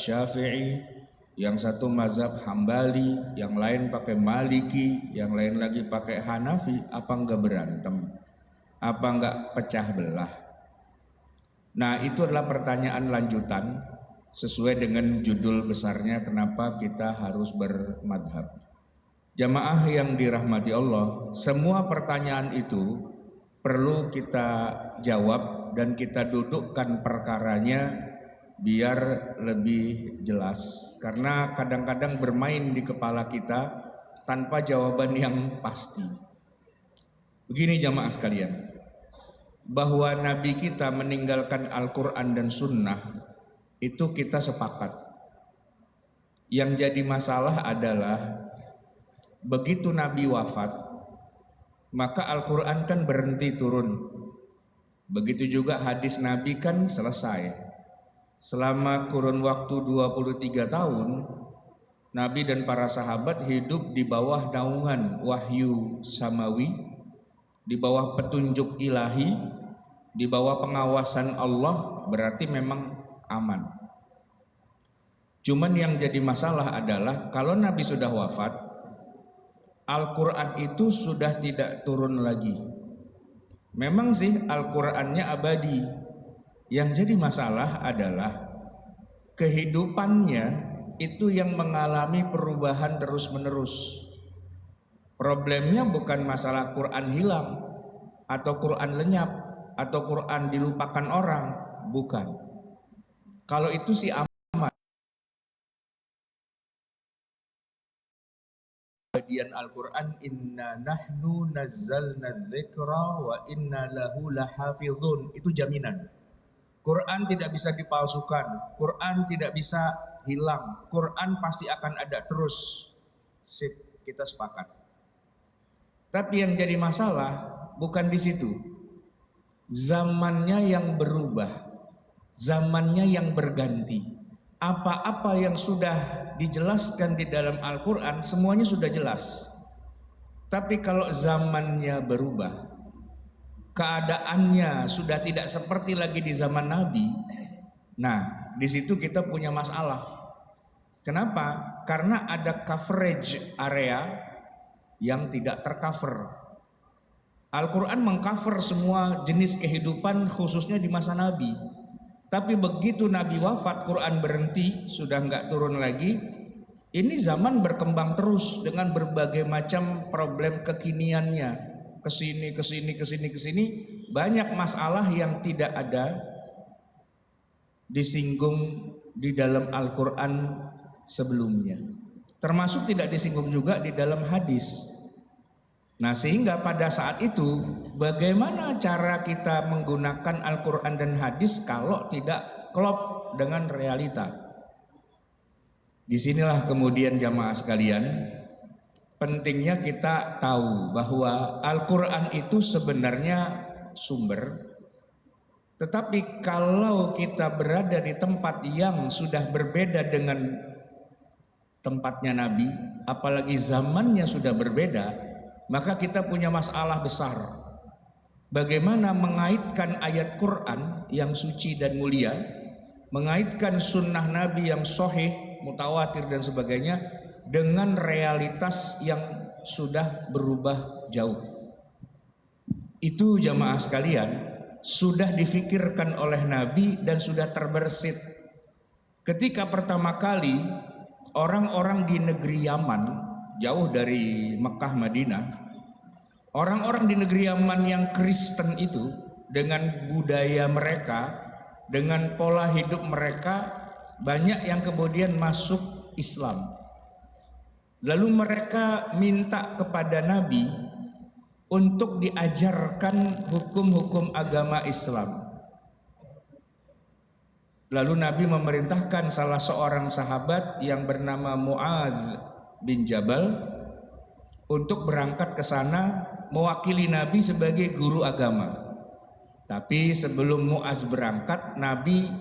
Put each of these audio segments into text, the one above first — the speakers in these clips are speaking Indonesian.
Syafi'i, yang satu mazhab Hambali, yang lain pakai Maliki, yang lain lagi pakai Hanafi, apa enggak berantem? Apa enggak pecah belah? Nah, itu adalah pertanyaan lanjutan sesuai dengan judul besarnya kenapa kita harus bermadhab. Jamaah yang dirahmati Allah, semua pertanyaan itu perlu kita jawab dan kita dudukkan perkaranya biar lebih jelas, karena kadang-kadang bermain di kepala kita tanpa jawaban yang pasti. Begini jamaah sekalian, bahwa Nabi kita meninggalkan Al-Quran dan Sunnah itu kita sepakat. Yang jadi masalah adalah begitu Nabi wafat, maka Al-Quran kan berhenti turun. Begitu juga hadis Nabi kan selesai. Selama kurun waktu 23 tahun, Nabi dan para sahabat hidup di bawah naungan wahyu samawi, di bawah petunjuk ilahi, di bawah pengawasan Allah, berarti memang aman. Cuman yang jadi masalah adalah kalau Nabi sudah wafat, Al-Quran itu sudah tidak turun lagi. Memang sih Al-Qurannya abadi. Yang jadi masalah adalah kehidupannya itu yang mengalami perubahan terus-menerus. Problemnya bukan masalah Quran hilang atau Quran lenyap atau Quran dilupakan orang, bukan. Kalau itu sih aman. Bagian Al-Quran, inna nahnu nazzalna dzikra wa inna lahu lahafizun, itu jaminan. Quran tidak bisa dipalsukan, Quran tidak bisa hilang, Quran pasti akan ada terus. Sip, kita sepakat. Tapi yang jadi masalah bukan di situ. Zamannya yang berubah, zamannya yang berganti. Apa-apa yang sudah dijelaskan di dalam Al-Quran semuanya sudah jelas. Tapi kalau zamannya berubah, keadaannya sudah tidak seperti lagi di zaman Nabi. Nah, di situ kita punya masalah. Kenapa? Karena ada coverage area yang tidak tercover. Al-Quran mengcover semua jenis kehidupan khususnya di masa Nabi. Tapi begitu Nabi wafat, Quran berhenti, sudah nggak turun lagi. Ini zaman berkembang terus dengan berbagai macam problem kekiniannya. Kesini, banyak masalah yang tidak ada disinggung di dalam Al-Quran sebelumnya, termasuk tidak disinggung juga di dalam hadis. Nah, sehingga pada saat itu bagaimana cara kita menggunakan Al-Quran dan hadis kalau tidak klop dengan realita? Disinilah kemudian jamaah sekalian, pentingnya kita tahu bahwa Al-Quran itu sebenarnya sumber. Tetapi kalau kita berada di tempat yang sudah berbeda dengan tempatnya Nabi, apalagi zamannya sudah berbeda, maka kita punya masalah besar. Bagaimana mengaitkan ayat Quran yang suci dan mulia, mengaitkan sunnah Nabi yang sahih, mutawatir dan sebagainya, dengan realitas yang sudah berubah jauh. Itu jamaah sekalian sudah difikirkan oleh Nabi dan sudah terbersit. Ketika pertama kali orang-orang di negeri Yaman, jauh dari Mekah Madinah, orang-orang di negeri Yaman yang Kristen itu dengan budaya mereka, dengan pola hidup mereka, banyak yang kemudian masuk Islam. Lalu mereka minta kepada Nabi untuk diajarkan hukum-hukum agama Islam. Lalu Nabi memerintahkan salah seorang sahabat yang bernama Mu'adz bin Jabal untuk berangkat ke sana mewakili Nabi sebagai guru agama. Tapi sebelum Mu'adz berangkat, Nabi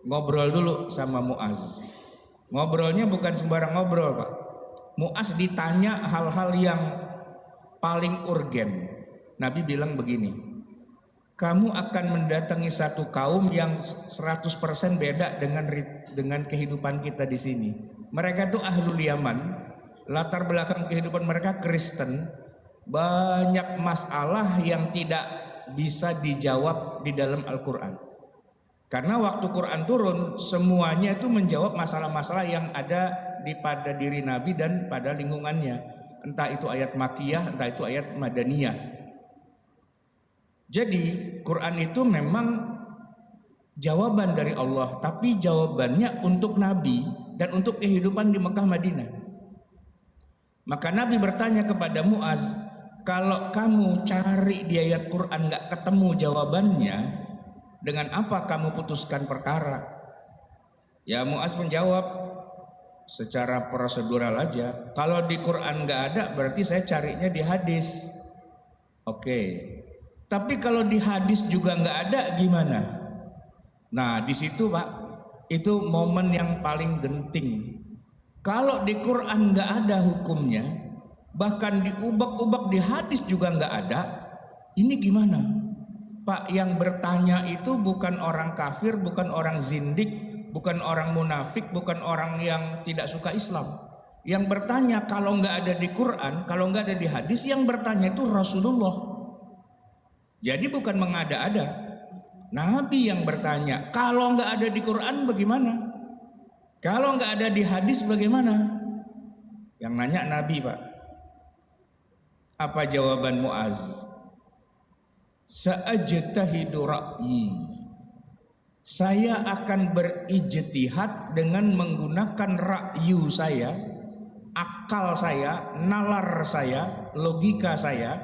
ngobrol dulu sama Mu'adz. Ngobrolnya bukan sembarang ngobrol, Pak. Mu'adz ditanya hal-hal yang paling urgen. Nabi bilang begini, kamu akan mendatangi satu kaum yang 100% beda dengan kehidupan kita di sini. Mereka itu ahlul Yaman, latar belakang kehidupan mereka Kristen, banyak masalah yang tidak bisa dijawab di dalam Al-Quran. Karena waktu Quran turun, semuanya itu menjawab masalah-masalah yang ada pada diri Nabi dan pada lingkungannya. Entah itu ayat Makkiyah, entah itu ayat Madaniyah. Jadi Quran itu memang jawaban dari Allah, tapi jawabannya untuk Nabi dan untuk kehidupan di Mekah Madinah. Maka Nabi bertanya kepada Muaz, kalau kamu cari di ayat Quran nggak ketemu jawabannya, dengan apa kamu putuskan perkara? Ya Muaz menjawab secara prosedural aja, kalau di Quran nggak ada berarti saya carinya di hadis. Oke. Tapi kalau di hadis juga nggak ada gimana? Nah di situ Pak, itu momen yang paling genting. Kalau di Quran nggak ada hukumnya, bahkan diubak-ubak di hadis juga nggak ada, ini gimana? Pak, yang bertanya itu bukan orang kafir, bukan orang zindik, bukan orang munafik, bukan orang yang tidak suka Islam. Yang bertanya kalau nggak ada di Quran, kalau nggak ada di hadis, yang bertanya itu Rasulullah. Jadi bukan mengada-ada. Nabi yang bertanya, kalau nggak ada di Quran bagaimana? Kalau nggak ada di hadis bagaimana? Yang nanya Nabi Pak. Apa jawaban Muaz? Sa'ajtahidu ra'yi. Saya akan berijtihad dengan menggunakan ra'yu saya, akal saya, nalar saya, logika saya,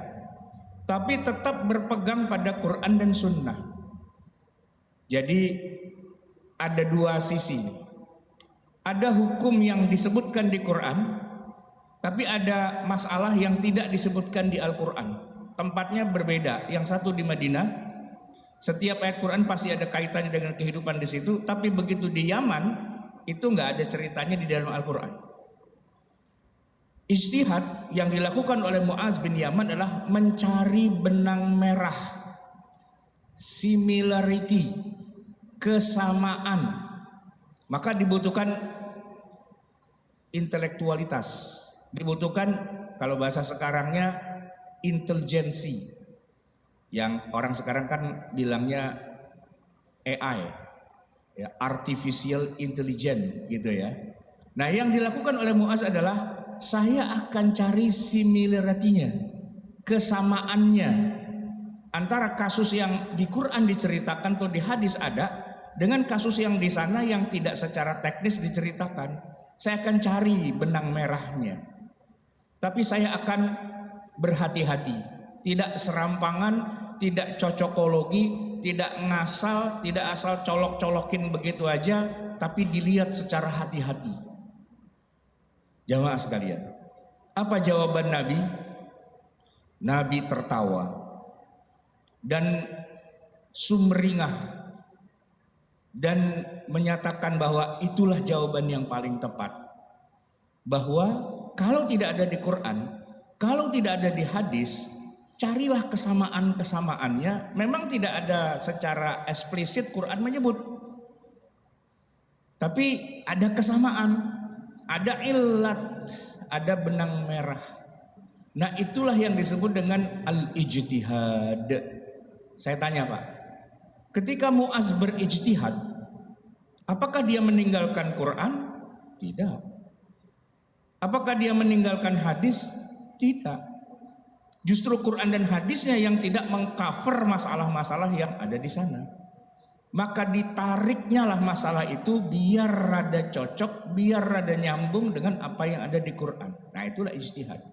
tapi tetap berpegang pada Quran dan Sunnah. Jadi ada dua sisi. Ada hukum yang disebutkan di Quran, tapi ada masalah yang tidak disebutkan di Al-Quran. Tempatnya berbeda. Yang satu di Madinah, setiap ayat Quran pasti ada kaitannya dengan kehidupan di situ. Tapi begitu di Yaman, itu nggak ada ceritanya di dalam Al-Quran. Ijtihad yang dilakukan oleh Muaz bin Yaman adalah mencari benang merah, similarity, kesamaan. Maka dibutuhkan intelektualitas, dibutuhkan kalau bahasa sekarangnya intelijensi, yang orang sekarang kan bilangnya AI, ya, artificial intelligence gitu ya. Nah yang dilakukan oleh Muaz adalah saya akan cari similarity-nya, kesamaannya antara kasus yang di Quran diceritakan atau di hadis ada dengan kasus yang di sana yang tidak secara teknis diceritakan. Saya akan cari benang merahnya. Tapi saya akan berhati-hati, tidak serampangan, tidak cocokologi, tidak ngasal, tidak asal colok-colokin begitu aja, tapi dilihat secara hati-hati. Jamaah sekalian, apa jawaban Nabi? Nabi tertawa dan sumringah dan menyatakan bahwa itulah jawaban yang paling tepat. Bahwa kalau tidak ada di Quran, kalau tidak ada di hadis, carilah kesamaan-kesamaannya. Memang tidak ada secara eksplisit Quran menyebut, tapi ada kesamaan. Ada ilat, ada benang merah. Nah itulah yang disebut dengan al-ijtihad. Saya tanya Pak, ketika Muaz berijtihad, apakah dia meninggalkan Quran? Tidak. Apakah dia meninggalkan hadis? Tidak. Justru Quran dan hadisnya yang tidak mengcover masalah-masalah yang ada di sana. Maka ditariknya lah masalah itu biar rada cocok, biar rada nyambung dengan apa yang ada di Quran. Nah itulah ijtihad.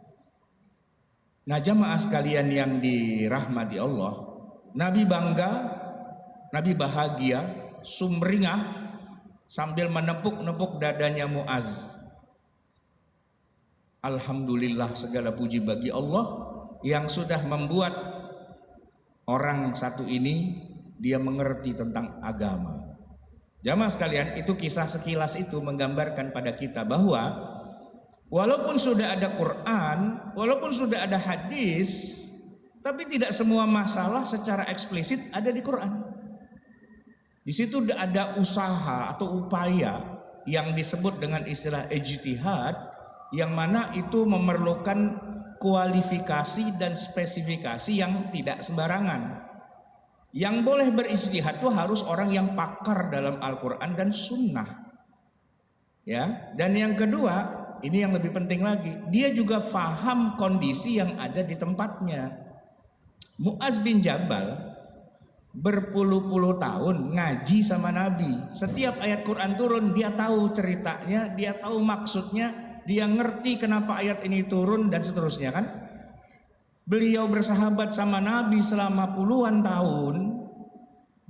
Nah jamaah sekalian yang dirahmati Allah, Nabi bangga, Nabi bahagia, sumringah sambil menepuk-nepuk dadanya Muaz. Alhamdulillah, segala puji bagi Allah yang sudah membuat orang satu ini dia mengerti tentang agama. Jamaah sekalian, itu kisah sekilas itu menggambarkan pada kita bahwa walaupun sudah ada Quran, walaupun sudah ada hadis, Tapi tidak semua masalah secara eksplisit ada di Quran. Di situ ada usaha atau upaya yang disebut dengan istilah ijtihad, yang mana itu memerlukan kualifikasi dan spesifikasi yang tidak sembarangan. Yang boleh berijtihad itu harus orang yang pakar dalam Al-Quran dan Sunnah. Ya, dan yang kedua, ini yang lebih penting lagi, dia juga faham kondisi yang ada di tempatnya. Mu'az bin Jabal berpuluh-puluh tahun ngaji sama Nabi. Setiap ayat Quran turun dia tahu ceritanya, dia tahu maksudnya, dia ngerti kenapa ayat ini turun dan seterusnya kan. Beliau bersahabat sama Nabi selama puluhan tahun.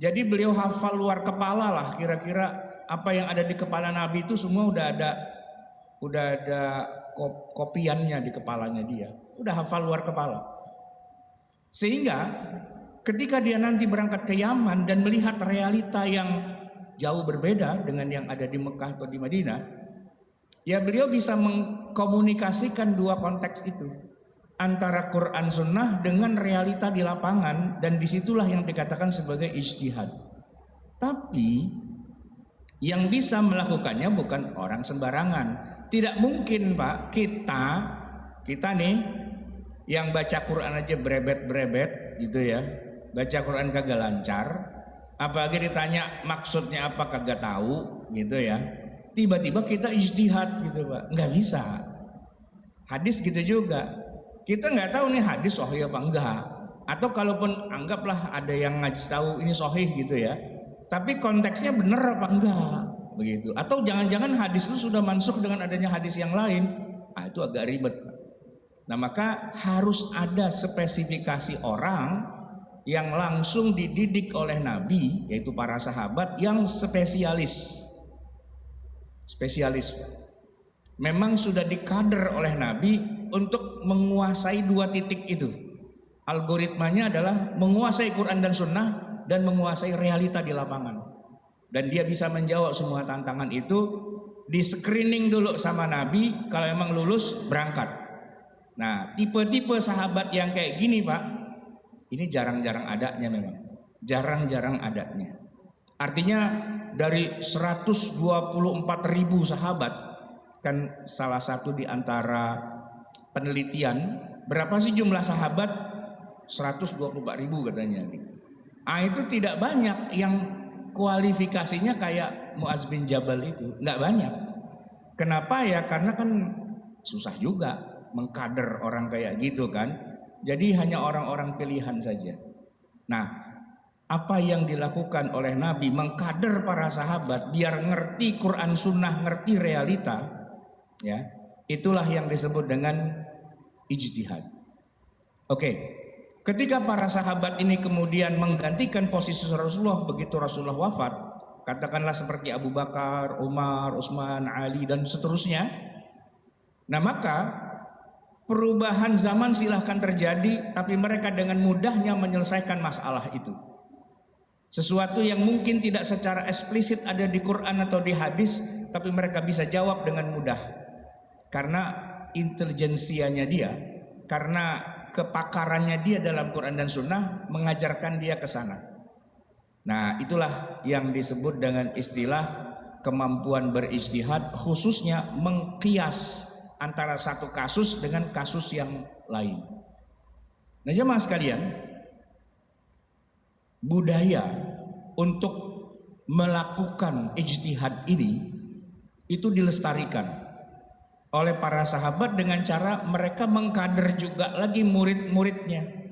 Jadi beliau hafal luar kepala lah, kira-kira apa yang ada di kepala Nabi itu semua udah ada kopiannya di kepalanya dia. Udah hafal luar kepala. Sehingga ketika dia nanti berangkat ke Yaman dan melihat realita yang jauh berbeda dengan yang ada di Mekah atau di Madinah, ya beliau bisa mengkomunikasikan dua konteks itu, antara Quran Sunnah dengan realita di lapangan, dan disitulah yang dikatakan sebagai ijtihad. Tapi yang bisa melakukannya bukan orang sembarangan. Tidak mungkin Pak, kita nih yang baca Quran aja berebet-berebet gitu ya, baca Quran kagak lancar, apalagi ditanya maksudnya apa kagak tahu gitu ya, tiba-tiba kita ijtihad gitu Pak, nggak bisa. Hadis gitu juga, kita nggak tahu nih hadis sahih apa enggak, atau kalaupun anggaplah ada yang ngasih tahu ini sahih gitu ya, tapi konteksnya bener apa enggak begitu, atau jangan-jangan hadis itu sudah mansukh dengan adanya hadis yang lain, itu agak ribet. Nah maka harus ada spesifikasi orang yang langsung dididik oleh Nabi, yaitu para sahabat yang spesialis. Memang sudah dikader oleh Nabi untuk menguasai dua titik itu. Algoritmanya adalah menguasai Quran dan Sunnah dan menguasai realita di lapangan. Dan dia bisa menjawab semua tantangan itu. Di screening dulu sama Nabi, kalau emang lulus berangkat. Nah, tipe-tipe sahabat yang kayak gini Pak, ini jarang-jarang adanya memang. Jarang-jarang adanya. Artinya dari 124.000 sahabat, kan salah satu di antara penelitian, berapa sih jumlah sahabat? 124.000 katanya. Itu tidak banyak yang kualifikasinya kayak Mu'az bin Jabal itu, nggak banyak. Kenapa ya? Karena kan susah juga mengkader orang kayak gitu kan. Jadi hanya orang-orang pilihan saja. Nah, apa yang dilakukan oleh Nabi mengkader para sahabat biar ngerti Quran Sunnah, ngerti realita, ya, itulah yang disebut dengan ijtihad. Oke, ketika para sahabat ini kemudian menggantikan posisi Rasulullah begitu Rasulullah wafat, katakanlah seperti Abu Bakar, Umar, Utsman, Ali dan seterusnya. Nah maka perubahan zaman silahkan terjadi, tapi mereka dengan mudahnya menyelesaikan masalah itu. Sesuatu yang mungkin tidak secara eksplisit ada di Quran atau di hadis, tapi mereka bisa jawab dengan mudah. Karena intelijensianya dia, karena kepakarannya dia dalam Quran dan Sunnah mengajarkan dia ke sana. Nah itulah yang disebut dengan istilah kemampuan berijtihad, khususnya mengkias antara satu kasus dengan kasus yang lain. Nah jemaah sekalian, budaya untuk melakukan ijtihad ini itu dilestarikan oleh para sahabat dengan cara mereka mengkader juga lagi murid-muridnya.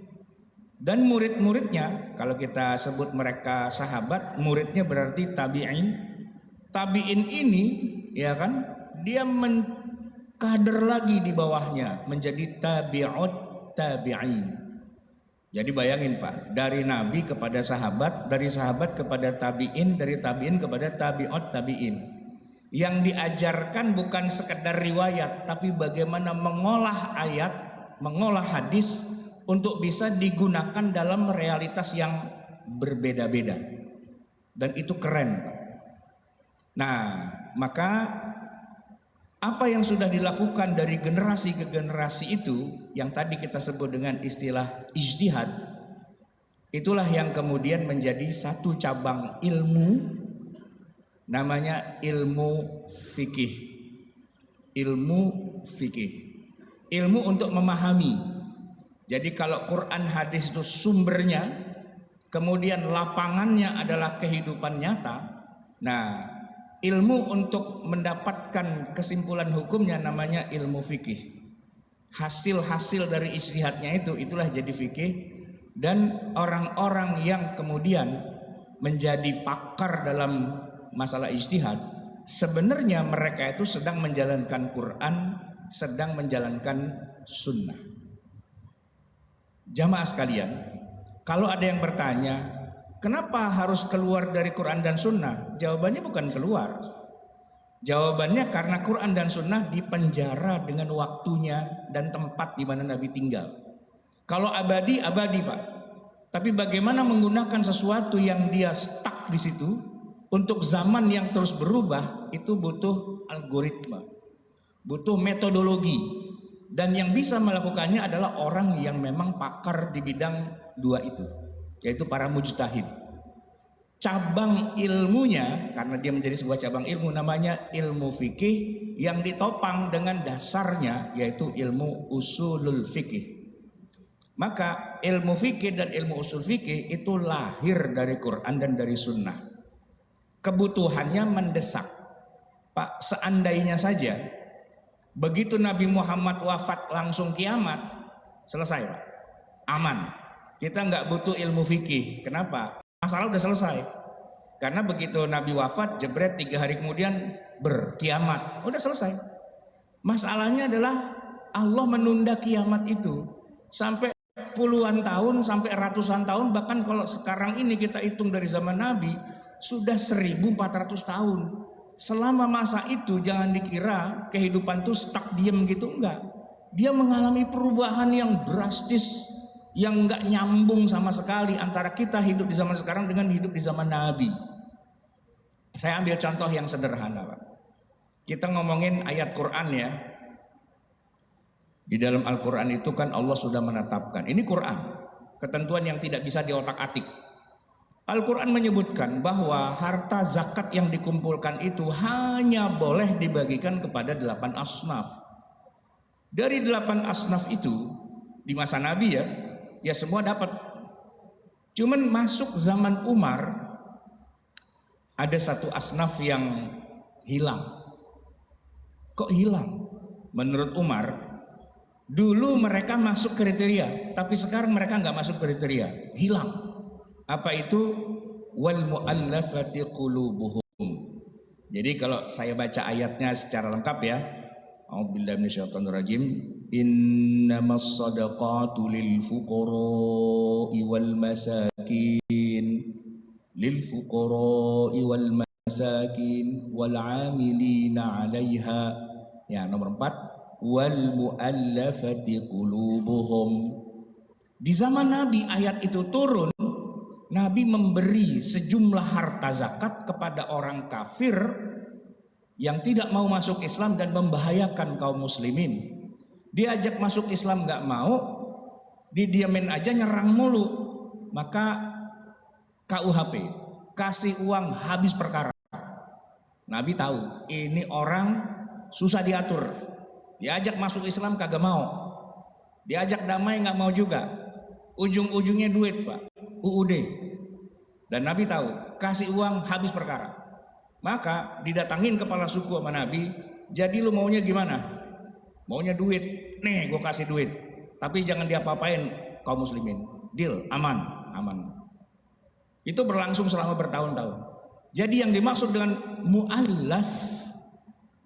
Dan murid-muridnya, kalau kita sebut mereka sahabat, muridnya berarti tabi'in. Tabi'in ini ya kan, dia kader lagi di bawahnya menjadi tabi'ut tabi'in. Jadi bayangin Pak, dari Nabi kepada sahabat, dari sahabat kepada tabi'in, dari tabi'in kepada tabi'ut tabi'in. Yang diajarkan bukan sekedar riwayat, tapi bagaimana mengolah ayat, mengolah hadis untuk bisa digunakan dalam realitas yang berbeda-beda. Dan itu keren Pak. Nah maka Apa yang sudah dilakukan dari generasi ke generasi itu, yang tadi kita sebut dengan istilah ijtihad, itulah yang kemudian menjadi satu cabang ilmu, namanya ilmu fikih. Ilmu fikih, ilmu untuk memahami. Jadi kalau Quran hadis itu sumbernya, kemudian lapangannya adalah kehidupan nyata. Nah, ilmu untuk mendapatkan kesimpulan hukumnya namanya ilmu fikih. Hasil-hasil dari ijtihadnya itulah jadi fikih. Dan orang-orang yang kemudian menjadi pakar dalam masalah ijtihad, sebenarnya mereka itu sedang menjalankan Quran, sedang menjalankan sunnah. Jamaah sekalian, kalau ada yang bertanya, kenapa harus keluar dari Quran dan sunnah? Jawabannya bukan keluar. Jawabannya karena Quran dan sunnah dipenjara dengan waktunya dan tempat di mana Nabi tinggal. Kalau abadi, abadi Pak. Tapi bagaimana menggunakan sesuatu yang dia stuck di situ untuk zaman yang terus berubah, itu butuh algoritma, butuh metodologi. Dan yang bisa melakukannya adalah orang yang memang pakar di bidang dua itu, yaitu para mujtahid. Cabang ilmunya, karena dia menjadi sebuah cabang ilmu, namanya ilmu fikih yang ditopang dengan dasarnya, yaitu ilmu usulul fikih. Maka ilmu fikih dan ilmu usul fikih itu lahir dari Quran dan dari sunnah. Kebutuhannya mendesak. Pak, seandainya saja begitu Nabi Muhammad wafat langsung kiamat, selesai Pak, aman. Kita nggak butuh ilmu fikih. Kenapa? Masalah udah selesai. Karena begitu Nabi wafat, jebret 3 hari kemudian berkiamat, udah selesai. Masalahnya adalah Allah menunda kiamat itu sampai puluhan tahun, sampai ratusan tahun. Bahkan kalau sekarang ini kita hitung dari zaman Nabi, sudah 1400 tahun. Selama masa itu jangan dikira kehidupan itu stuck diem gitu, enggak. Dia mengalami perubahan yang drastis, yang enggak nyambung sama sekali antara kita hidup di zaman sekarang dengan hidup di zaman Nabi. Saya ambil contoh yang sederhana Pak. Kita ngomongin ayat Quran ya. Di dalam Al-Quran itu kan Allah sudah menetapkan, ini Quran, ketentuan yang tidak bisa diotak-atik. Al-Quran menyebutkan bahwa harta zakat yang dikumpulkan itu hanya boleh dibagikan kepada 8 asnaf. Dari 8 asnaf itu di masa Nabi ya semua dapat. Cuman masuk zaman Umar ada satu asnaf yang hilang. Kok hilang? Menurut Umar, dulu mereka masuk kriteria, tapi sekarang mereka nggak masuk kriteria, hilang. Apa itu? Wal mu'allafati qulubuhum. Jadi kalau saya baca ayatnya secara lengkap ya, a'udzubillahi minasyaitonirrajim, innamas shadaqatu lil fuqara'i wal masakin, lil fuqara'i wal masakin wal 'amilina 'alaiha. Ya, nomor 4, wal mu'allafati qulubuhum. Di zaman Nabi ayat itu turun, Nabi memberi sejumlah harta zakat kepada orang kafir yang tidak mau masuk Islam dan membahayakan kaum muslimin. Diajak masuk Islam nggak mau, didiamin aja, nyerang mulu. Maka KUHP, kasih uang habis perkara. Nabi tahu ini orang susah diatur. Diajak masuk Islam kagak mau, diajak damai nggak mau juga. Ujung-ujungnya duit Pak, UUD. Dan Nabi tahu kasih uang habis perkara. Maka didatangin kepala suku sama Nabi, jadi lu maunya gimana? Maunya duit, nih gue kasih duit, tapi jangan diapa-apain kaum muslimin. Deal, aman. Itu berlangsung selama bertahun-tahun. Jadi yang dimaksud dengan mu'allaf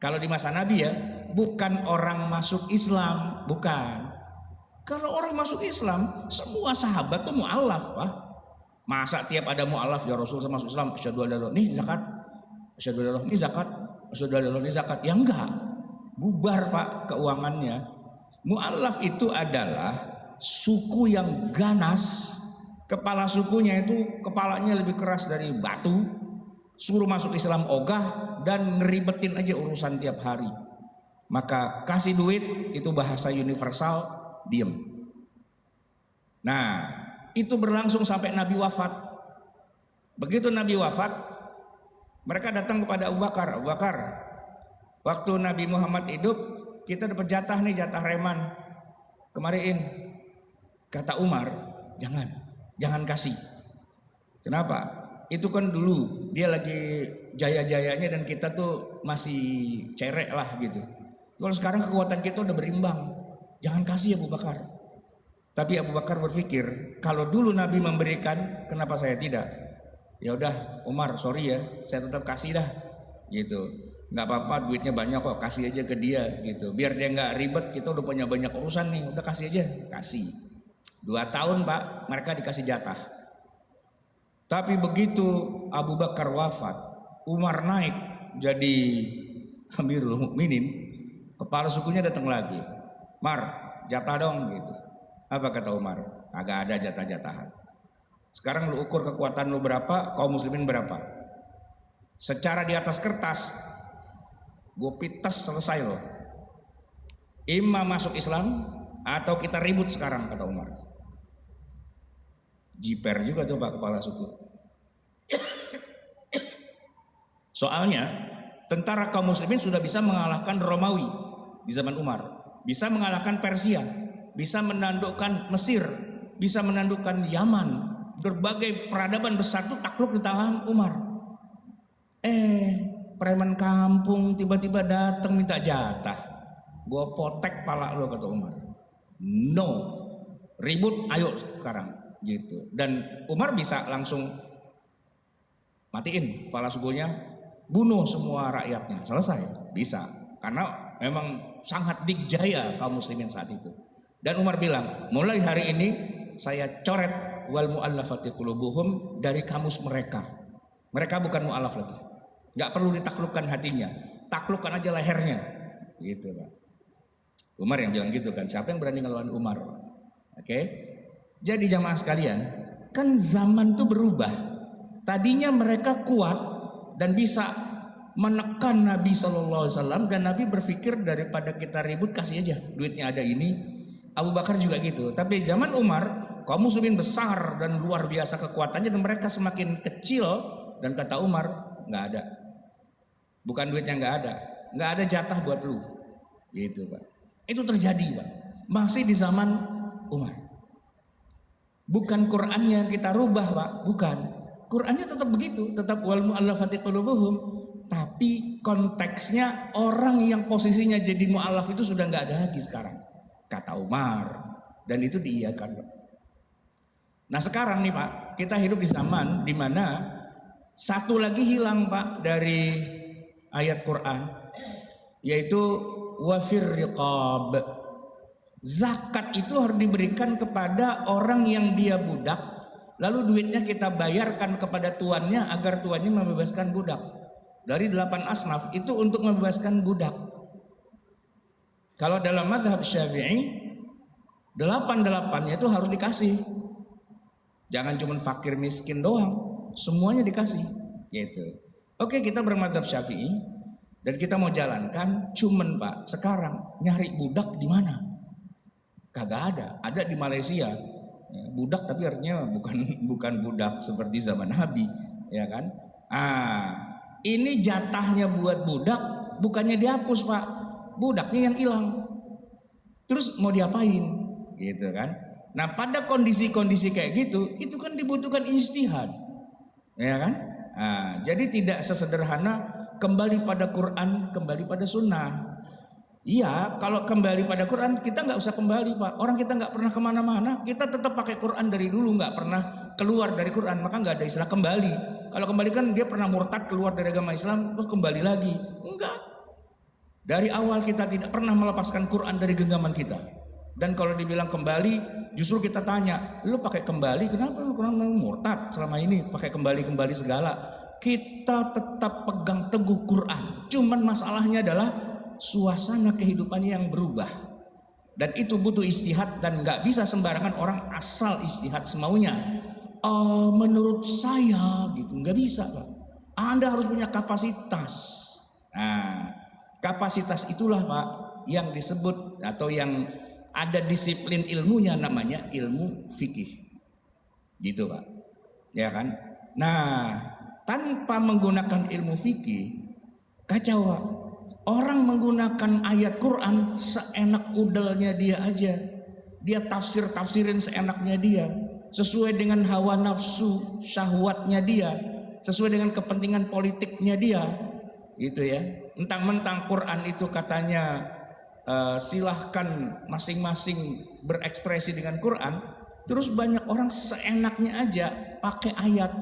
kalau di masa Nabi ya, bukan orang masuk Islam, bukan. Kalau orang masuk Islam, semua sahabat tuh mu'allaf, Pak. Masa tiap ada mu'allaf ya Rasul sama masuk Islam, asyhadu an la ilaha illallah, nih zakat, asyhadu an la ilaha illallah, nih zakat, asyhadu an la ilaha illallah, nih zakat. Ya enggak, bubar Pak keuangannya. Mu'allaf itu adalah suku yang ganas, kepala sukunya itu kepalanya lebih keras dari batu, suruh masuk Islam ogah dan ngeribetin aja urusan tiap hari. Maka kasih duit itu bahasa universal, diem. Nah, itu berlangsung sampai Nabi wafat. Begitu Nabi wafat, mereka datang kepada Abu Bakar. Abu Bakar, waktu Nabi Muhammad hidup, kita dapat jatah nih, jatah reman. Kemariin. Kata Umar, jangan kasih. Kenapa? Itu kan dulu dia lagi jaya-jayanya dan kita tuh masih cerek lah gitu. Kalau sekarang kekuatan kita udah berimbang, jangan kasih Abu Bakar. Tapi Abu Bakar berpikir, kalau dulu Nabi memberikan, kenapa saya tidak? Ya udah, Umar, sorry ya, saya tetap kasih dah, gitu. Nggak apa-apa, duitnya banyak kok, kasih aja ke dia, gitu. Biar dia nggak ribet, kita udah punya banyak urusan nih, udah kasih aja, kasih. 2 tahun Pak, mereka dikasih jatah. Tapi begitu Abu Bakar wafat, Umar naik jadi Amirul Mukminin. Kepala sukunya datang lagi, Mar, jatah dong gitu. Apa kata Umar? Agak ada jatah-jatahan. Sekarang lu ukur kekuatan lu berapa, kaum muslimin berapa. Secara di atas kertas, gue pites selesai loh. Imam masuk Islam atau kita ribut sekarang, kata Umar. Jiper juga tuh Pak kepala suku. Soalnya tentara kaum muslimin sudah bisa mengalahkan Romawi di zaman Umar, bisa mengalahkan Persia, bisa menandukkan Mesir, bisa menandukkan Yaman. Berbagai peradaban besar itu takluk di tangan Umar. Preman kampung tiba-tiba datang minta jatah. Gua potek pala lo, kata Umar. No, ribut ayo sekarang gitu. Dan Umar bisa langsung matiin kepala sukunya, bunuh semua rakyatnya, selesai, bisa. Karena memang sangat dikjaya kaum muslimin saat itu. Dan Umar bilang, mulai hari ini saya coret wal mu'allafati qulubuhum dari kamus mereka. Mereka bukan mu'allaf lagi, nggak perlu ditaklukkan hatinya, taklukkan aja lehernya, gitu Pak. Umar yang bilang gitu kan. Siapa yang berani ngelawan Umar? Oke. Jadi jamaah sekalian, kan zaman tuh berubah. Tadinya mereka kuat dan bisa menekan Nabi SAW, dan Nabi berpikir daripada kita ribut kasih aja, duitnya ada ini. Abu Bakar juga gitu. Tapi zaman Umar, kaum muslimin besar dan luar biasa kekuatannya, dan mereka semakin kecil. Dan kata Umar, nggak ada. Bukan duitnya nggak ada jatah buat lu, gitu Pak. Itu terjadi Pak, masih di zaman Umar. Bukan Qurannya kita rubah Pak, bukan. Qurannya tetap begitu, tetap wal mu'allafati qulubuhum, tapi konteksnya orang yang posisinya jadi mu'allaf itu sudah nggak ada lagi sekarang, kata Umar, dan itu diiyakan Pak. Nah sekarang nih Pak, kita hidup di zaman dimana satu lagi hilang Pak dari ayat Quran, yaitu wafir riqab. Zakat itu harus diberikan kepada orang yang dia budak, lalu duitnya kita bayarkan kepada tuannya agar tuannya membebaskan budak. Dari 8 asnaf itu untuk membebaskan budak. Kalau dalam mazhab Syafi'i, 8-8-nya itu harus dikasih. Jangan cuma fakir miskin doang, semuanya dikasih, gitu. Oke, kita bermadzhab Syafi'i dan kita mau jalankan, cuman Pak, sekarang nyari budak di mana? Kagak ada di Malaysia. Budak tapi artinya bukan budak seperti zaman Nabi, ya kan? Ini jatahnya buat budak, bukannya dihapus Pak, budaknya yang hilang. Terus mau diapain, gitu kan? Nah pada kondisi-kondisi kayak gitu, itu kan dibutuhkan ijtihad, ya kan? Jadi tidak sesederhana kembali pada Quran, kembali pada sunnah. Iya, kalau kembali pada Quran kita nggak usah kembali Pak. Orang kita nggak pernah kemana-mana, kita tetap pakai Quran dari dulu, nggak pernah keluar dari Quran, maka nggak ada istilah kembali. Kalau kembali kan dia pernah murtad keluar dari agama Islam terus kembali lagi, enggak. Dari awal kita tidak pernah melepaskan Quran dari genggaman kita. Dan kalau dibilang kembali, justru kita tanya, lu pakai kembali, kenapa lu murtad selama ini pakai kembali segala? Kita tetap pegang teguh Quran. Cuman masalahnya adalah suasana kehidupannya yang berubah, dan itu butuh ijtihad, dan nggak bisa sembarangan orang asal ijtihad semaunya. Menurut saya gitu, nggak bisa Pak. Anda harus punya kapasitas. Nah, Kapasitas itulah Pak yang disebut atau yang ada disiplin ilmunya namanya ilmu fikih. Gitu Pak. Ya kan? Nah, tanpa menggunakan ilmu fikih kacau Pak. Orang menggunakan ayat Quran seenak udelnya dia aja. Dia tafsirin seenaknya dia, sesuai dengan hawa nafsu syahwatnya dia, sesuai dengan kepentingan politiknya dia, gitu ya. Mentang-mentang Quran itu katanya silahkan masing-masing berekspresi dengan Quran, terus banyak orang seenaknya aja pakai ayat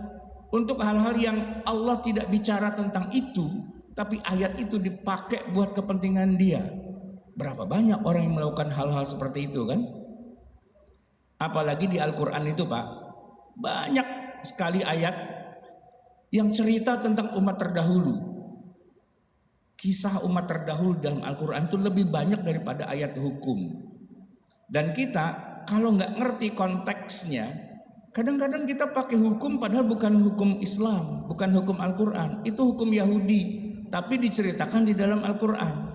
untuk hal-hal yang Allah tidak bicara tentang itu, tapi ayat itu dipakai buat kepentingan dia. Berapa banyak orang yang melakukan hal-hal seperti itu kan? Apalagi di Al-Quran itu Pak, banyak sekali ayat yang cerita tentang umat terdahulu. Kisah umat terdahulu dalam Al-Quran itu lebih banyak daripada ayat hukum. Dan kita kalau nggak ngerti konteksnya, kadang-kadang kita pakai hukum padahal bukan hukum Islam, bukan hukum Al-Quran, itu hukum Yahudi, tapi diceritakan di dalam Al-Quran.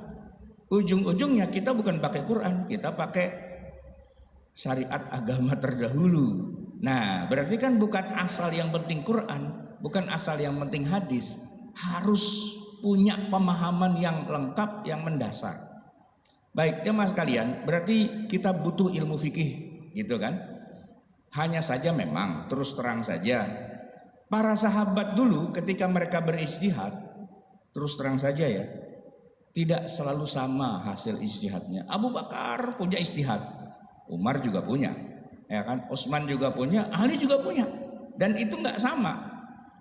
Ujung-ujungnya kita bukan pakai Quran, kita pakai syariat agama terdahulu. Nah, berarti kan bukan asal yang penting Quran, bukan asal yang penting hadis, harus punya pemahaman yang lengkap, yang mendasar. Baik, jemaah sekalian, berarti kita butuh ilmu fikih, gitu kan? Hanya saja memang, terus terang saja, para sahabat dulu ketika mereka berijtihad, terus terang saja ya, tidak selalu sama hasil ijtihadnya. Abu Bakar punya ijtihad, Umar juga punya, ya kan? Utsman juga punya, Ali juga punya, dan itu nggak sama.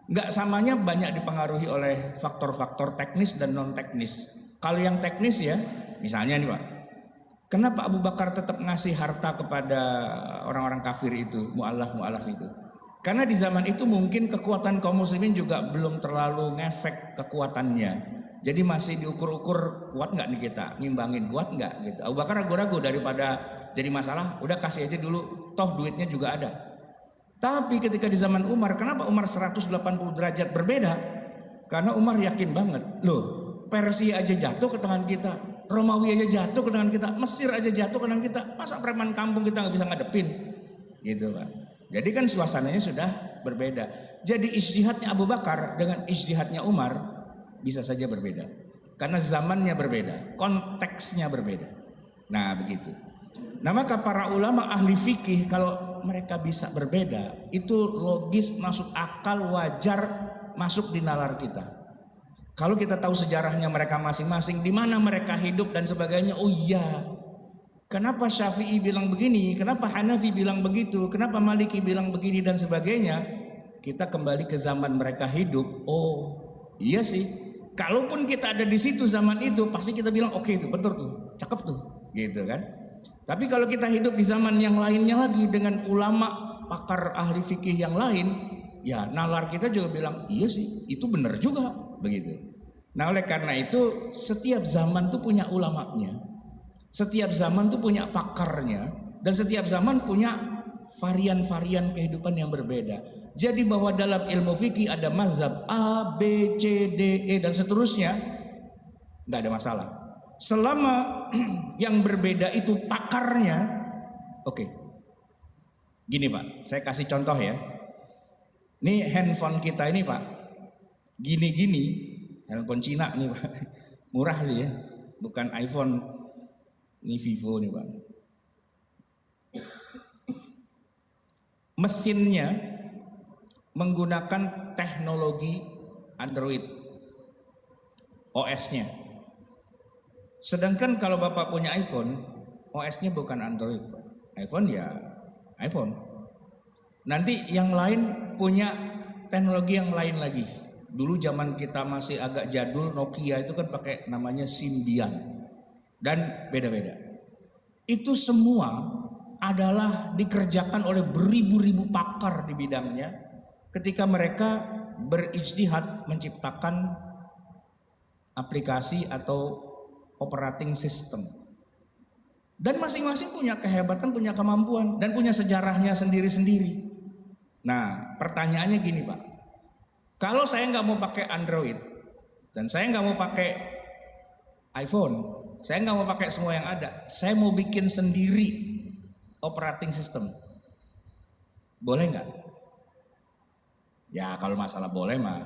Nggak samanya banyak dipengaruhi oleh faktor-faktor teknis dan non teknis. Kalau yang teknis ya, misalnya nih Pak, kenapa Abu Bakar tetap ngasih harta kepada orang-orang kafir itu, mu'alaf itu? Karena di zaman itu mungkin kekuatan kaum muslimin juga belum terlalu ngefek kekuatannya. Jadi masih diukur-ukur, kuat nggak nih kita, ngimbangin kuat nggak gitu. Abu Bakar ragu-ragu, daripada jadi masalah, udah kasih aja dulu, toh duitnya juga ada. Tapi ketika di zaman Umar, kenapa Umar 180 derajat berbeda? Karena Umar yakin banget, loh Persia aja jatuh ke tangan kita, Romawi aja jatuh ke tangan kita, Mesir aja jatuh ke tangan kita, masa preman kampung kita nggak bisa ngadepin? Gitu Pak. Jadi kan suasananya sudah berbeda. Jadi ijtihadnya Abu Bakar dengan ijtihadnya Umar bisa saja berbeda. Karena zamannya berbeda, konteksnya berbeda. Nah begitu. Nah maka para ulama ahli fikih kalau mereka bisa berbeda, itu logis, masuk akal, wajar, masuk di nalar kita. Kalau kita tahu sejarahnya mereka masing-masing, di mana mereka hidup dan sebagainya, oh iya, kenapa Syafi'i bilang begini, kenapa Hanafi bilang begitu, kenapa Maliki bilang begini dan sebagainya, kita kembali ke zaman mereka hidup. Oh iya sih, kalaupun kita ada di situ zaman itu, pasti kita bilang oke, itu betul tuh, cakep tuh, gitu kan. Tapi kalau kita hidup di zaman yang lainnya lagi dengan ulama pakar ahli fikih yang lain, ya nalar kita juga bilang iya sih, itu benar juga, begitu. Nah oleh karena itu setiap zaman tuh punya ulamanya, setiap zaman tuh punya pakarnya, dan setiap zaman punya varian-varian kehidupan yang berbeda. Jadi bahwa dalam ilmu fikih ada mazhab A, B, C, D, E dan seterusnya, nggak ada masalah. Selama yang berbeda itu pakarnya, oke. Gini Pak, saya kasih contoh ya. Ini handphone kita ini Pak, gini-gini, handphone Cina nih Pak, murah sih ya, bukan iPhone, ini Vivo nih Pak. Mesinnya menggunakan teknologi Android, OS-nya. Sedangkan kalau Bapak punya iPhone, OS-nya bukan Android, iPhone ya iPhone. Nanti yang lain punya teknologi yang lain lagi. Dulu zaman kita masih agak jadul, Nokia itu kan pakai namanya Symbian dan beda-beda. Itu semua adalah dikerjakan oleh beribu-ribu pakar di bidangnya ketika mereka berijtihad menciptakan aplikasi atau operating system. Dan masing-masing punya kehebatan, punya kemampuan, dan punya sejarahnya sendiri-sendiri. Nah pertanyaannya gini Pak, kalau saya nggak mau pakai Android dan saya nggak mau pakai iPhone. Saya nggak mau pakai semua yang ada. Saya mau bikin sendiri operating system. Boleh nggak? Ya kalau masalah boleh mah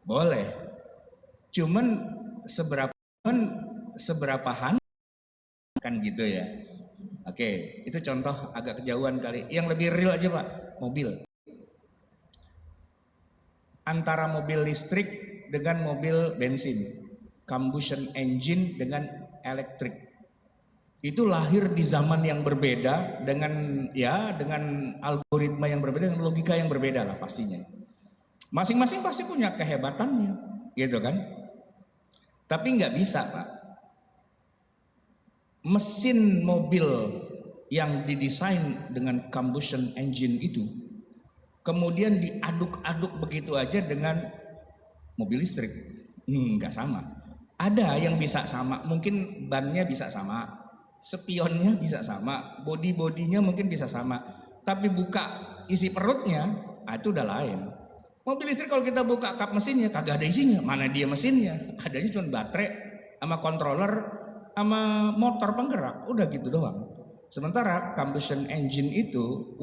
boleh. Cuman seberapa kan gitu ya. Oke, itu contoh agak kejauhan kali. Yang lebih real aja Pak, mobil. Antara mobil listrik dengan mobil bensin, combustion engine dengan elektrik. Itu lahir di zaman yang berbeda dengan algoritma yang berbeda, dengan logika yang berbeda lah pastinya. Masing-masing pasti punya kehebatannya, gitu kan? Tapi nggak bisa Pak. Mesin mobil yang didesain dengan combustion engine itu kemudian diaduk-aduk begitu aja dengan mobil listrik, nggak sama. Ada yang bisa sama, mungkin bannya bisa sama, spionnya bisa sama, bodinya mungkin bisa sama, tapi buka isi perutnya, itu udah lain. Mobil listrik kalau kita buka kap mesinnya kagak ada isinya, mana dia mesinnya, adanya cuma baterai sama controller sama motor penggerak, udah gitu doang. Sementara combustion engine itu,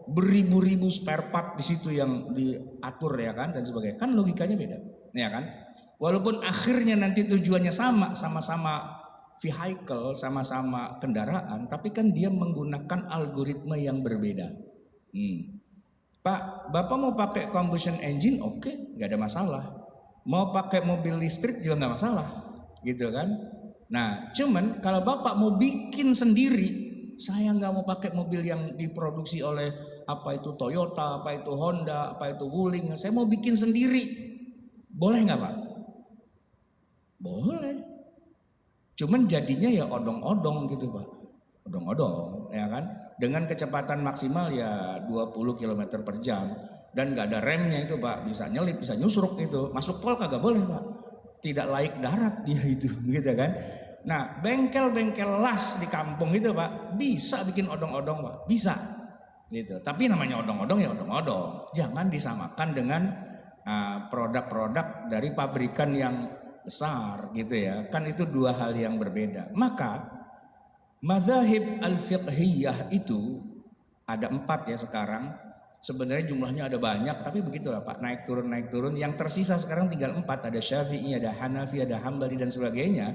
beribu-ribu spare part di situ yang diatur ya kan dan sebagainya. Kan logikanya beda, ya kan? Walaupun akhirnya nanti tujuannya sama-sama vehicle, sama-sama kendaraan, tapi kan dia menggunakan algoritma yang berbeda. Pak, Bapak mau pakai combustion engine, oke, nggak ada masalah. Mau pakai mobil listrik juga nggak masalah, gitu kan? Nah, cuman kalau Bapak mau bikin sendiri, saya nggak mau pakai mobil yang diproduksi oleh apa itu Toyota, apa itu Honda, apa itu Wuling. Saya mau bikin sendiri. Boleh nggak Pak? Boleh. Cuman jadinya ya odong-odong gitu Pak. Odong-odong, ya kan? Dengan kecepatan maksimal ya 20 km per jam. Dan nggak ada remnya itu Pak. Bisa nyelip, bisa nyusruk itu. Masuk tol kagak boleh Pak. Tidak laik darat dia itu, gitu kan? Nah, bengkel-bengkel las di kampung itu Pak, bisa bikin odong-odong Pak, bisa. Gitu. Tapi namanya odong-odong ya odong-odong. Jangan disamakan dengan produk-produk dari pabrikan yang besar gitu ya. Kan itu dua hal yang berbeda. Maka madzhab al-fiqhiyah itu ada 4 ya sekarang. Sebenarnya jumlahnya ada banyak, tapi begitulah Pak, naik turun. Yang tersisa sekarang tinggal 4, ada Syafi'i, ada Hanafi, ada Hambali dan sebagainya.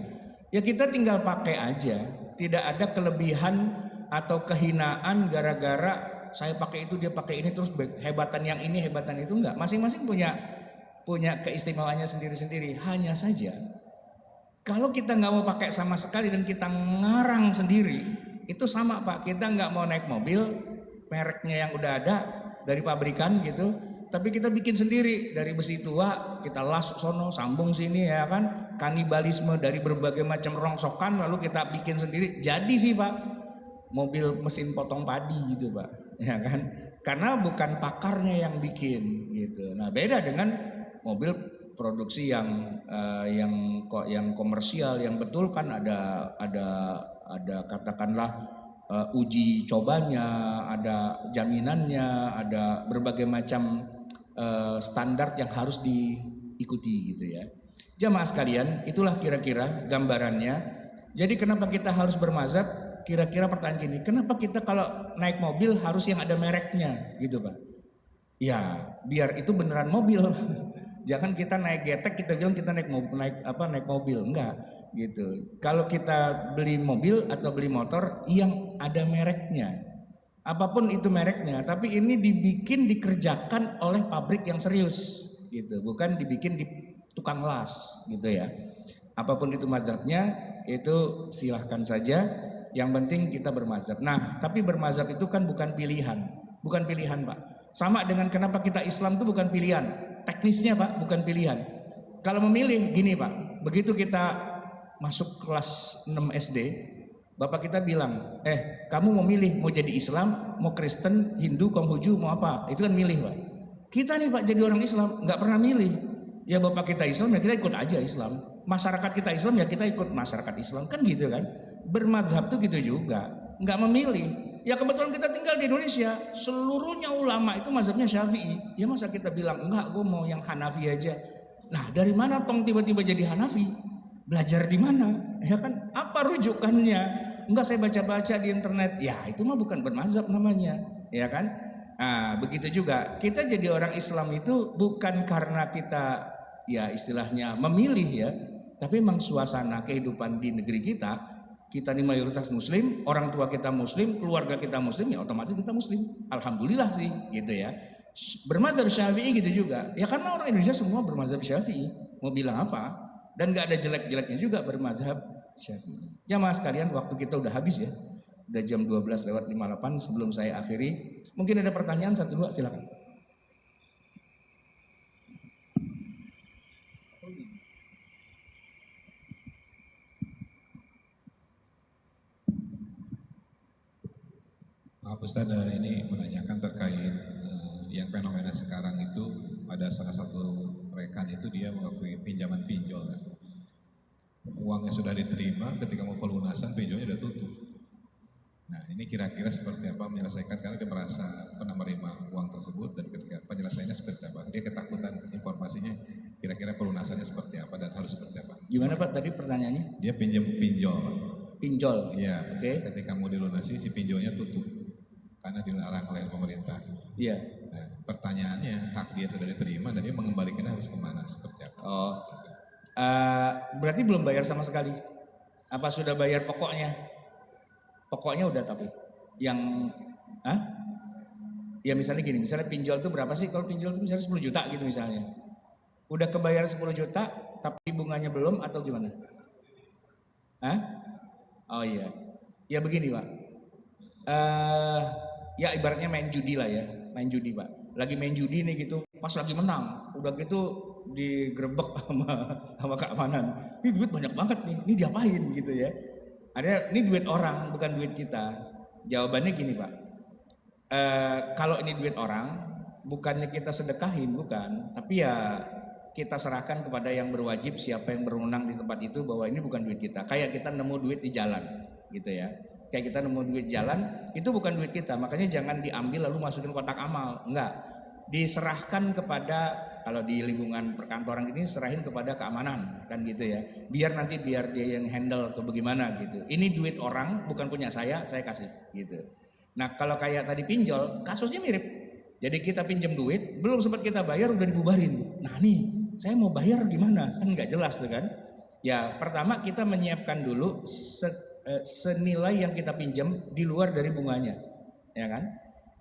Ya kita tinggal pakai aja, tidak ada kelebihan atau kehinaan gara-gara saya pakai itu dia pakai ini terus hebatan yang ini hebatan itu, enggak. Masing-masing punya keistimewaannya sendiri-sendiri. Hanya saja kalau kita nggak mau pakai sama sekali dan kita ngarang sendiri, itu sama Pak, kita nggak mau naik mobil mereknya yang udah ada dari pabrikan gitu, tapi kita bikin sendiri dari besi tua, kita las sono, sambung sini ya kan, kanibalisme dari berbagai macam rongsokan, lalu kita bikin sendiri. Jadi sih Pak, mobil mesin potong padi gitu Pak, ya kan? Karena bukan pakarnya yang bikin gitu. Nah beda dengan mobil produksi yang komersial, yang betul kan ada katakanlah uji cobanya, ada jaminannya, ada berbagai macam standar yang harus diikuti gitu ya. Jamaah sekalian, itulah kira-kira gambarannya. Jadi kenapa kita harus bermazhab? Kira-kira pertanyaan gini, kenapa kita kalau naik mobil harus yang ada mereknya gitu Pak? Ya biar itu beneran mobil. Jangan kita naik getek kita bilang kita naik mobil, enggak gitu. Kalau kita beli mobil atau beli motor yang ada mereknya, apapun itu mereknya, tapi ini dikerjakan oleh pabrik yang serius gitu, bukan dibikin di tukang las gitu ya. Apapun itu mazhabnya, itu silahkan saja, yang penting kita bermazhab. Nah tapi bermazhab itu kan bukan pilihan Pak. Sama dengan kenapa kita Islam itu bukan pilihan, teknisnya Pak, bukan pilihan. Kalau memilih gini Pak, begitu kita masuk kelas 6 SD, bapak kita bilang, kamu mau milih mau jadi Islam, mau Kristen, Hindu, Konghucu, mau apa? Itu kan milih Pak. Kita nih Pak jadi orang Islam nggak pernah milih. Ya bapak kita Islam ya kita ikut aja Islam. Masyarakat kita Islam ya kita ikut masyarakat Islam, kan gitu kan. Bermadhab tuh gitu juga, nggak memilih. Ya kebetulan kita tinggal di Indonesia, seluruhnya ulama itu mazhabnya Syafi'i. Ya masa kita bilang enggak, gue mau yang Hanafi aja. Nah dari mana tong tiba-tiba jadi Hanafi? Belajar di mana? Ya kan? Apa rujukannya? Enggak, saya baca-baca di internet. Ya, itu mah bukan bermazhab namanya, ya kan? Nah, begitu juga. Kita jadi orang Islam itu bukan karena kita ya istilahnya memilih ya, tapi memang suasana kehidupan di negeri kita ini mayoritas muslim, orang tua kita muslim, keluarga kita muslim, ya otomatis kita muslim. Alhamdulillah sih, gitu ya. Bermadzhab Syafi'i gitu juga. Ya karena orang Indonesia semua bermadzhab Syafi'i. Mau bilang apa? Dan gak ada jelek-jeleknya juga bermadhab Syafi'i. Jamaah sekalian, waktu kita udah habis ya. Udah jam 12:58. Sebelum saya akhiri, mungkin ada pertanyaan satu dua, silakan. Ustaz, ini menanyakan terkait yang fenomena sekarang itu, ada salah satu rekan itu dia mengakui pinjaman pinjol kan. Uangnya sudah diterima, ketika mau pelunasan pinjolnya udah tutup. Nah, ini kira-kira seperti apa menyelesaikan, karena dia merasa pernah menerima uang tersebut dan ketika penyelesaiannya seperti apa, dia ketakutan informasinya kira-kira pelunasannya seperti apa dan harus seperti apa. Gimana Pak tadi pertanyaannya? Dia pinjam pinjol Pak. Pinjol? Iya, Oke. ketika mau dilunasi si pinjolnya tutup karena dilarang oleh pemerintah. Iya. Nah, pertanyaannya, hak dia sudah diterima dan dia mengembalikannya harus kemana, seperti apa? Oh, berarti belum bayar sama sekali? Apa sudah bayar pokoknya? Pokoknya udah tapi yang, ya misalnya gini, misalnya pinjol itu berapa sih? Kalau pinjol itu misalnya 10 juta gitu misalnya. Udah kebayar 10 juta, tapi bunganya belum atau gimana? Oh iya, ya begini Pak. Ya ibaratnya main judi lah ya, main judi Pak. Lagi main judi nih gitu, pas lagi menang, udah gitu digerebek sama keamanan. Ini duit banyak banget nih, ini diapain gitu ya? Ada, ini duit orang bukan duit kita. Jawabannya gini Pak. Kalau ini duit orang, bukannya kita sedekahin, bukan, tapi ya kita serahkan kepada yang berwajib, siapa yang berwenang di tempat itu, bahwa ini bukan duit kita. Kayak kita nemu duit di jalan, gitu ya. Kayak kita nemu duit jalan, itu bukan duit kita. Makanya jangan diambil lalu masukin kotak amal, enggak. Diserahkan kepada, kalau di lingkungan perkantoran ini serahin kepada keamanan kan gitu ya. Biar nanti biar dia yang handle atau bagaimana gitu. Ini duit orang, bukan punya saya kasih gitu. Nah kalau kayak tadi pinjol, kasusnya mirip. Jadi kita pinjam duit, belum sempat kita bayar udah dibubarin. Nah nih, saya mau bayar gimana? Kan nggak jelas tuh kan. Ya pertama kita menyiapkan dulu senilai yang kita pinjam di luar dari bunganya, ya kan?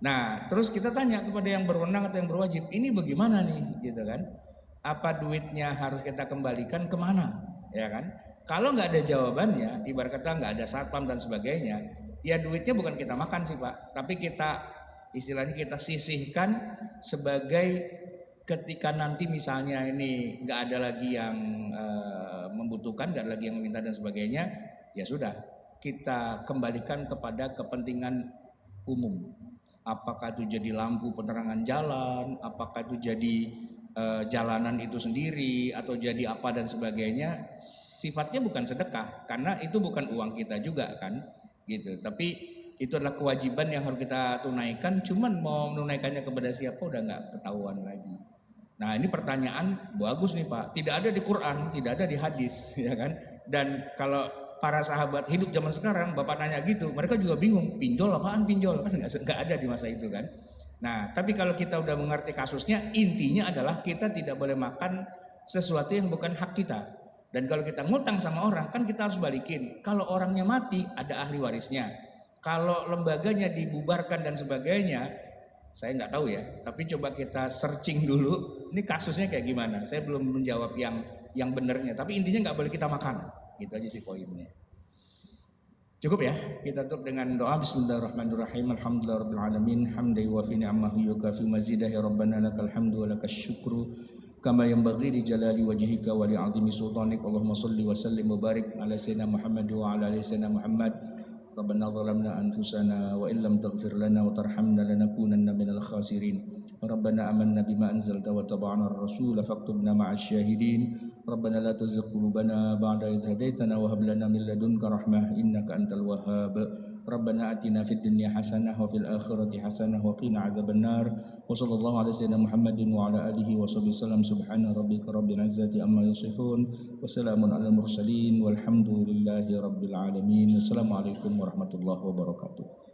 Nah terus kita tanya kepada yang berwenang atau yang berwajib, ini bagaimana nih, gitu kan? Apa duitnya harus kita kembalikan kemana, ya kan? Kalau nggak ada jawabannya, ibarat kata nggak ada satpam dan sebagainya, ya duitnya bukan kita makan sih Pak, tapi kita istilahnya kita sisihkan sebagai ketika nanti misalnya ini nggak ada lagi yang membutuhkan, nggak ada lagi yang meminta dan sebagainya, ya sudah kita kembalikan kepada kepentingan umum. Apakah itu jadi lampu penerangan jalan, apakah itu jadi jalanan itu sendiri, atau jadi apa dan sebagainya, sifatnya bukan sedekah karena itu bukan uang kita juga kan, gitu. Tapi itu adalah kewajiban yang harus kita tunaikan. Cuman mau menunaikannya kepada siapa udah nggak ketahuan lagi. Nah ini pertanyaan bagus nih Pak. Tidak ada di Quran, tidak ada di hadis, ya kan? Dan kalau para sahabat hidup zaman sekarang, Bapak nanya gitu, mereka juga bingung. Pinjol apaan pinjol? Kan nggak ada di masa itu kan? Nah tapi kalau kita udah mengerti kasusnya, intinya adalah kita tidak boleh makan sesuatu yang bukan hak kita. Dan kalau kita ngutang sama orang, kan kita harus balikin. Kalau orangnya mati, ada ahli warisnya. Kalau lembaganya dibubarkan dan sebagainya, saya nggak tahu ya, tapi coba kita searching dulu, ini kasusnya kayak gimana. Saya belum menjawab yang benernya, tapi intinya nggak boleh kita makan, gitu aja sih poinnya. Cukup ya, kita tutup dengan doa. Bismillahirrahmanirrahim. Alhamdulillahirrahmanirrahim. Hamdai wa fi ni'amahu yukafi mazidahi rabbana lakal hamdu wa lakas syukru kama yanbaghi li jalali wajhika wa li 'azimi sultanik. Allahumma shalli wa sallim wa barik ala sayyidina Muhammad wa ala ali sayyidina Muhammad. Rabbana zalamna anfusana wa illam taghfir lana wa tarhamna lanakunanna minal khasirin. Rabbana amanna bima anzalta wa taba'na ar-rasula faktubna ma'asy syahidin. Rabbana la tuzigh qulubana ba'da idh hadaitana wa hab lana min ladunka rahmah innaka antal wahhab. Rabbana atina fid dunya hasanah wa fil akhirati hasanah wa qina adzabannar. Wa sallallahu ala sayyidina Muhammadin wa ala alihi wa sahbihi wasallam. Subhana rabbika rabbil izzati amma yasifun wa salamun alal mursalin walhamdulillahi rabbil alamin. Wassalamualaikum warahmatullahi wabarakatuh.